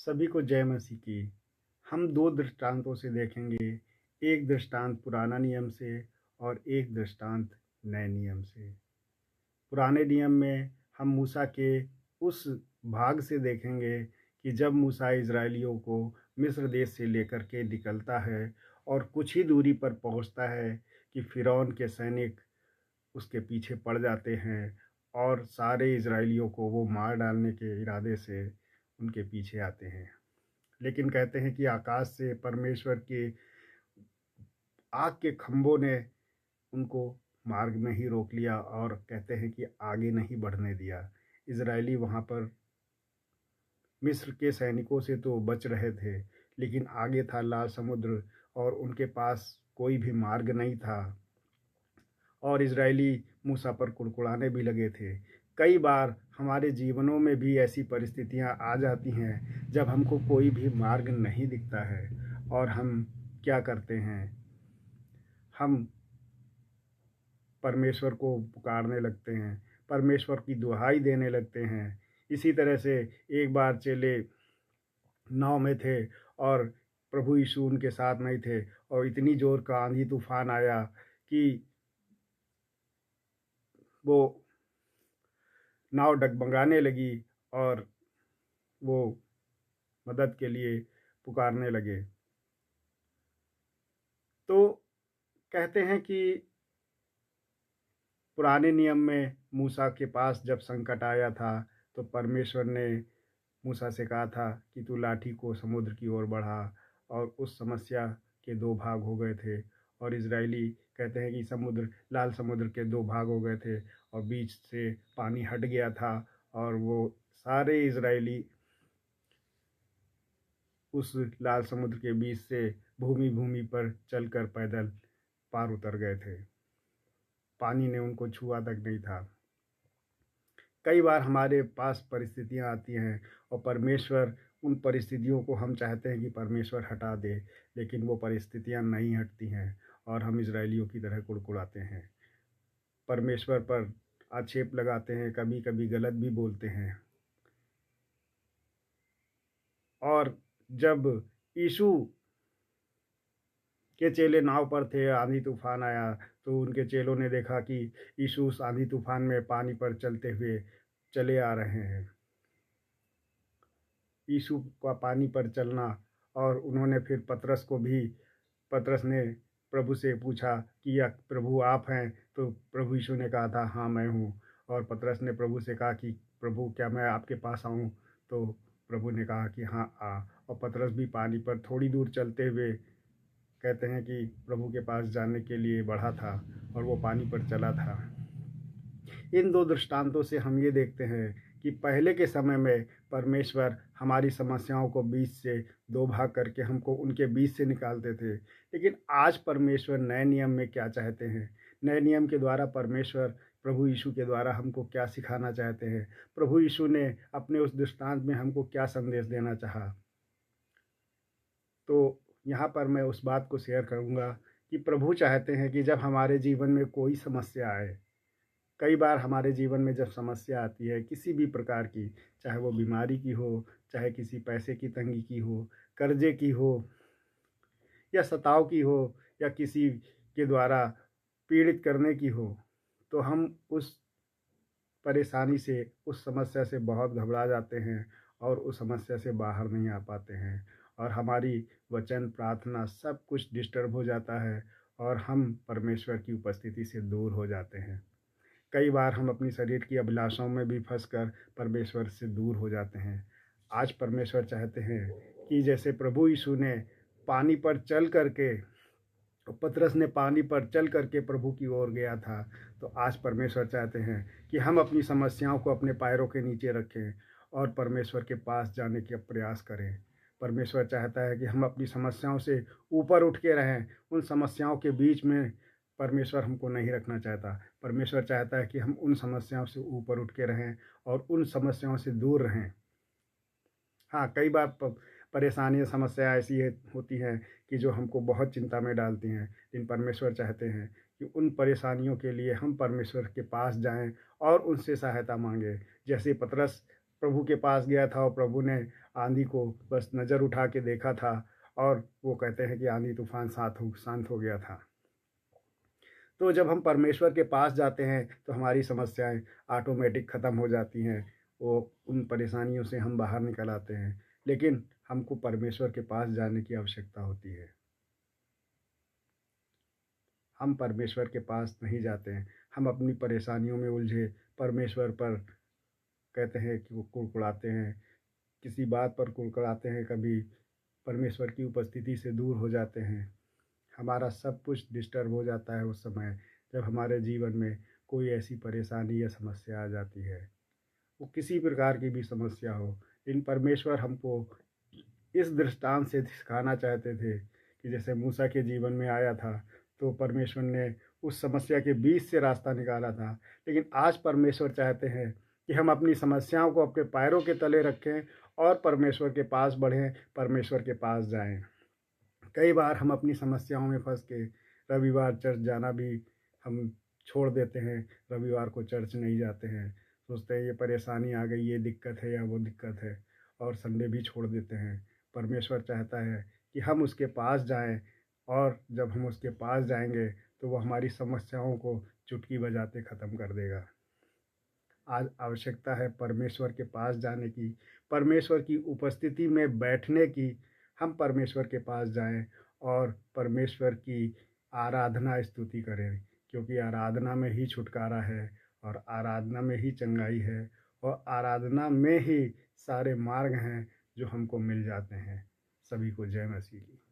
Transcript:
सभी को जय मसीह की। हम 2 दृष्टांतों से देखेंगे, एक दृष्टांत पुराना नियम से और एक दृष्टांत नए नियम से। पुराने नियम में हम मूसा के उस भाग से देखेंगे कि जब मूसा इज़राइलियों को मिस्र देश से लेकर के निकलता है और कुछ ही दूरी पर पहुंचता है कि फ़िरौन के सैनिक उसके पीछे पड़ जाते हैं और सारे इज़राइलियों को वो मार डालने के इरादे से उनके पीछे आते हैं। लेकिन कहते हैं कि आकाश से परमेश्वर के आग के खंभों ने उनको मार्ग में ही रोक लिया और कहते हैं कि आगे नहीं बढ़ने दिया। इज़राइली वहाँ पर मिस्र के सैनिकों से तो बच रहे थे, लेकिन आगे था लाल समुद्र और उनके पास कोई भी मार्ग नहीं था और इज़राइली मूसा पर कुड़कुड़ाने भी लगे थे। कई बार हमारे जीवनों में भी ऐसी परिस्थितियां आ जाती हैं जब हमको कोई भी मार्ग नहीं दिखता है और हम क्या करते हैं, हम परमेश्वर को पुकारने लगते हैं, परमेश्वर की दुहाई देने लगते हैं। इसी तरह से एक बार चेले नाव में थे और प्रभु यीशु उनके साथ नहीं थे और इतनी ज़ोर का आंधी तूफान आया कि वो नाव डगमगाने लगी और वो मदद के लिए पुकारने लगे। तो कहते हैं कि पुराने नियम में मूसा के पास जब संकट आया था तो परमेश्वर ने मूसा से कहा था कि तू लाठी को समुद्र की ओर बढ़ा और उस समस्या के 2 भाग हो गए थे और इज़राइली कहते हैं कि लाल समुद्र के 2 भाग हो गए थे और बीच से पानी हट गया था और वो सारे इज़राइली उस लाल समुद्र के बीच से भूमि पर चलकर पैदल पार उतर गए थे। पानी ने उनको छुआ तक नहीं था। कई बार हमारे पास परिस्थितियां आती हैं और परमेश्वर उन परिस्थितियों को हम चाहते हैं कि परमेश्वर हटा दे, लेकिन वो परिस्थितियां नहीं हटती हैं और हम इज़राइलियों की तरह कुड़कुड़ाते हैं, परमेश्वर पर आक्षेप लगाते हैं, कभी कभी गलत भी बोलते हैं। और जब यीशु के चेले नाव पर थे, आंधी तूफान आया तो उनके चेलों ने देखा कि यीशु उस आंधी तूफान में पानी पर चलते हुए चले आ रहे हैं। यीशु का पानी पर चलना और उन्होंने फिर पतरस ने प्रभु से पूछा कि या प्रभु आप हैं? तो प्रभु यीशु ने कहा था हाँ मैं हूँ। और पतरस ने प्रभु से कहा कि प्रभु क्या मैं आपके पास आऊँ? तो प्रभु ने कहा कि हाँ आ। और पतरस भी पानी पर थोड़ी दूर चलते हुए कहते हैं कि प्रभु के पास जाने के लिए बढ़ा था और वो पानी पर चला था। इन 2 दृष्टांतों से हम ये देखते हैं कि पहले के समय में परमेश्वर हमारी समस्याओं को बीच से 2 भाग करके हमको उनके बीच से निकालते थे। लेकिन आज परमेश्वर नए नियम में क्या चाहते हैं? नए नियम के द्वारा परमेश्वर प्रभु यीशु के द्वारा हमको क्या सिखाना चाहते हैं? प्रभु यीशु ने अपने उस दृष्टांत में हमको क्या संदेश देना चाहा? तो यहाँ पर मैं उस बात को शेयर करूँगा कि प्रभु चाहते हैं कि जब हमारे जीवन में कोई समस्या आए, कई बार हमारे जीवन में जब समस्या आती है किसी भी प्रकार की, चाहे वो बीमारी की हो, चाहे किसी पैसे की तंगी की हो, कर्जे की हो या सताव की हो या किसी के द्वारा पीड़ित करने की हो, तो हम उस परेशानी से, उस समस्या से बहुत घबरा जाते हैं और उस समस्या से बाहर नहीं आ पाते हैं और हमारी वचन, प्रार्थना सब कुछ डिस्टर्ब हो जाता है और हम परमेश्वर की उपस्थिति से दूर हो जाते हैं। कई बार हम अपनी शरीर की अभिलाषाओं में भी फंसकर परमेश्वर से दूर हो जाते हैं। आज परमेश्वर चाहते हैं कि जैसे प्रभु यीशु ने पानी पर चल करके, पतरस ने पानी पर चल करके प्रभु की ओर गया था, तो आज परमेश्वर चाहते हैं कि हम अपनी समस्याओं को अपने पैरों के नीचे रखें और परमेश्वर के पास जाने का प्रयास करें। परमेश्वर चाहता है कि हम अपनी समस्याओं से ऊपर उठ के रहें। उन समस्याओं के बीच में परमेश्वर हमको नहीं रखना चाहता। परमेश्वर चाहता है कि हम उन समस्याओं से ऊपर उठ के रहें और उन समस्याओं से दूर रहें। हाँ, कई बार परेशानियाँ, समस्या ऐसी होती हैं कि जो हमको बहुत चिंता में डालती हैं, लेकिन परमेश्वर चाहते हैं कि उन परेशानियों के लिए हम परमेश्वर के पास जाएं और उनसे सहायता मांगें। जैसे पतरस प्रभु के पास गया था और प्रभु ने आंधी को बस नज़र उठा के देखा था और वो कहते हैं कि आंधी तूफान शांत हो गया था। तो जब हम परमेश्वर के पास जाते हैं तो हमारी समस्याएं ऑटोमेटिक ख़त्म हो जाती हैं। वो उन परेशानियों से हम बाहर निकल आते हैं। लेकिन हमको परमेश्वर के पास जाने की आवश्यकता होती है। हम परमेश्वर के पास नहीं जाते हैं। हम अपनी परेशानियों में उलझे परमेश्वर पर कहते हैं कि वो कुड़कुड़ाते हैं, किसी बात पर कुड़कुड़ाते हैं, कभी परमेश्वर की उपस्थिति से दूर हो जाते हैं। हमारा सब कुछ डिस्टर्ब हो जाता है उस समय जब हमारे जीवन में कोई ऐसी परेशानी या समस्या आ जाती है। वो किसी प्रकार की भी समस्या हो, लेकिन परमेश्वर हमको इस दृष्टांत से सिखाना चाहते थे कि जैसे मूसा के जीवन में आया था तो परमेश्वर ने उस समस्या के बीच से रास्ता निकाला था। लेकिन आज परमेश्वर चाहते हैं कि हम अपनी समस्याओं को अपने पैरों के तले रखें और परमेश्वर के पास बढ़ें, परमेश्वर के पास जाएं। कई बार हम अपनी समस्याओं में फंस के रविवार चर्च जाना भी हम छोड़ देते हैं। रविवार को चर्च नहीं जाते हैं, सोचते हैं ये परेशानी आ गई, ये दिक्कत है या वो दिक्कत है, और संडे भी छोड़ देते हैं। परमेश्वर चाहता है कि हम उसके पास जाएं, और जब हम उसके पास जाएंगे तो वो हमारी समस्याओं को चुटकी बजाते ख़त्म कर देगा। आज आवश्यकता है परमेश्वर के पास जाने की, परमेश्वर की उपस्थिति में बैठने की। हम परमेश्वर के पास जाएं और परमेश्वर की आराधना स्तुति करें, क्योंकि आराधना में ही छुटकारा है और आराधना में ही चंगाई है और आराधना में ही सारे मार्ग हैं जो हमको मिल जाते हैं। सभी को जय मसीह की।